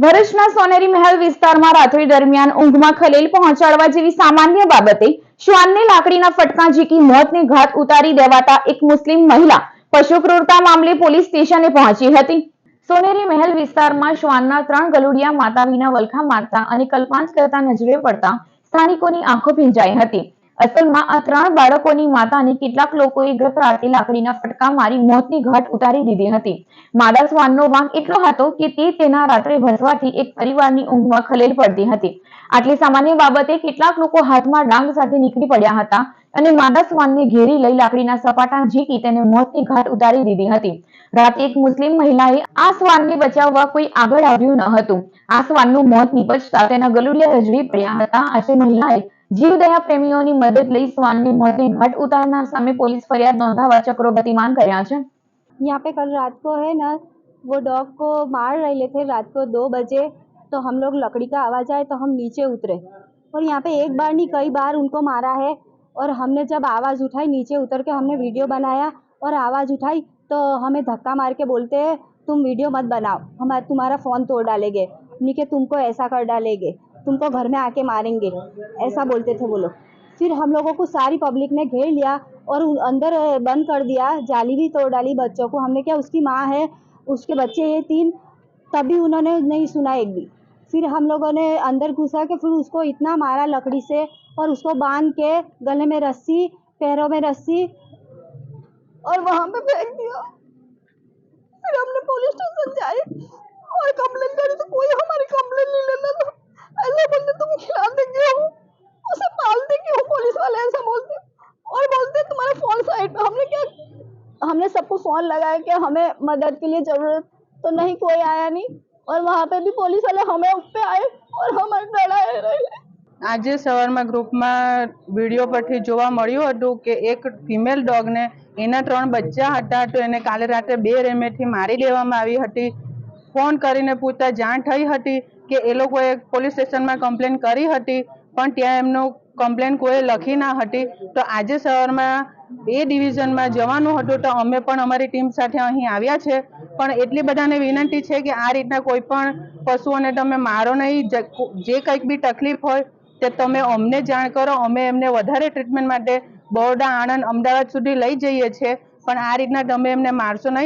ભરૂચના સોનેરી મહેલ વિસ્તારમાં રાત્રિ દરમિયાન ઊંઘમાં ખલેલ પહોંચાડવા જેવી સામાન્ય બાબતે શ્વાનને લાકડીના ફટકા ઝીકી મોતને ઘાટ ઉતારી દેવાતા એક મુસ્લિમ મહિલા પશુ ક્રૂરતા મામલે પોલીસ સ્ટેશને પહોંચી હતી। સોનેરી મહેલ વિસ્તારમાં શ્વાનના 3 ગલુડિયા માતા વિના વલખા મારતા અને કલ્પાંત કરતા નજરે પડતા સ્થાનિકોની આંખો ભીંજાઈ હતી। અસલમાં આ 3 બાળકોની માતાને કેટલાક લોકોએ ગત રાતે લાકડીના ફટકા મારી મોતની ઘાટ ઉતારી દીધી હતી। માદા શ્વાનનો વાંક એટલો હતો કે તેના રાત્રે ભસવાથી એક પરિવારની ઊંઘમાં ખલેલ પડતી હતી। આટલી સામાન્ય બાબતે કેટલાક લોકો હાથમાં ડાંગ સાથે નીકળી પડ્યા હતા અને માદા શ્વાનને ઘેરી લઈ લાકડીના સપાટા ઝીકી તેને મોતની ઘાટ ઉતારી દીધી હતી। રાતે એક મુસ્લિમ મહિલાએ આ શ્વાનને બચાવવા કોઈ આગળ આવ્યું ન હતું। આ શ્વાનનું મોત નીપજતા તેના ગલુડિયા રજડી પડ્યા હતા। આજે મહિલાએ जीवदया प्रेमियों की मदद लई श्वान ने मौत घाट उतारना सामे पुलिस फरियाद नोंधावा चक्रो गतिमान कर्या छे। यहाँ पे कल रात को है ना वो डॉग को मार रहे थे रात को 2 बजे, तो हम लोग लकड़ी का आवाज़ आए तो हम नीचे उतरे और यहाँ पे एक बार नहीं कई बार उनको मारा है। और हमने जब आवाज़ उठाई नीचे उतर के हमने वीडियो बनाया और आवाज़ उठाई तो हमें धक्का मार के बोलते हैं तुम वीडियो मत बनाओ, हम तुम्हारा फ़ोन तोड़ डालेंगे, नहीं कि तुमको ऐसा कर डालेंगे, तुमको घर में आके मारेंगे, ऐसा बोलते थे वो लोग। फिर हम लोगों को सारी पब्लिक ने घेर लिया और अंदर बंद कर दिया, जाली भी तोड़ डाली बच्चों को। हमने क्या उसकी माँ है, उसके बच्चे ये 3, तभी उन्होंने नहीं सुना एक भी। फिर हम लोगों ने अंदर घुसा के फिर उसको इतना मारा लकड़ी से और उसको बांध के गले में रस्सी, पैरों में रस्सी और वहाँ पे फेंक दिया। फिर हमने पुलिस स्टेशन जाए और कंप्लेन करी तो कोई हमारी कंप्लेन नहीं लेता था। ऐसा बोलते तुम खिलाते क्यों हो, उसे पालते क्यों हो, पुलिस वाले ऐसा बोलते और बोलते तुम्हारा फोन साइड पे। हमने क्या, हमने सबको फोन लगाया कि हमें मदद के लिए जरूरत, तो नहीं कोई आया नहीं और वहाँ पे भी पुलिस वाले हमें उस पे आए और हमें डराए रहे। આજે સવારમાં ગ્રુપમાં વિડીયો પરથી જોવા મળ્યું હતું કે એક ફિમેલ ડોગને એના 3 બચ્ચા હતા તો એને કાલે રાત્રે 2 રેમેથી મારી દેવામાં આવી હતી। ફોન કરીને પૂછતા જાણ થઈ હતી કે એ લોકોએ પોલીસ સ્ટેશનમાં કમ્પ્લેન કરી હતી પણ ત્યાં એમનો કમ્પ્લેન કોઈ લખી ના હતી। તો આજે સવારમાં એ ડિવિઝનમાં જવાનું હતું તો અમે પણ અમારી ટીમ સાથે અહીં આવ્યા છે। પણ એટલી બધાને વિનંતી છે કે આ રીતના કોઈ પણ પશુઓને તમે મારો નહીં। જે કંઈક બી તકલીફ હોય તે તમે અમને જાણ કરો, અમે એમને વધારે ટ્રીટમેન્ટ માટે બરોડા, આણંદ, અમદાવાદ સુધી લઈ જઈએ છીએ, પણ આ રીતના તમે એમને મારશો નહીં।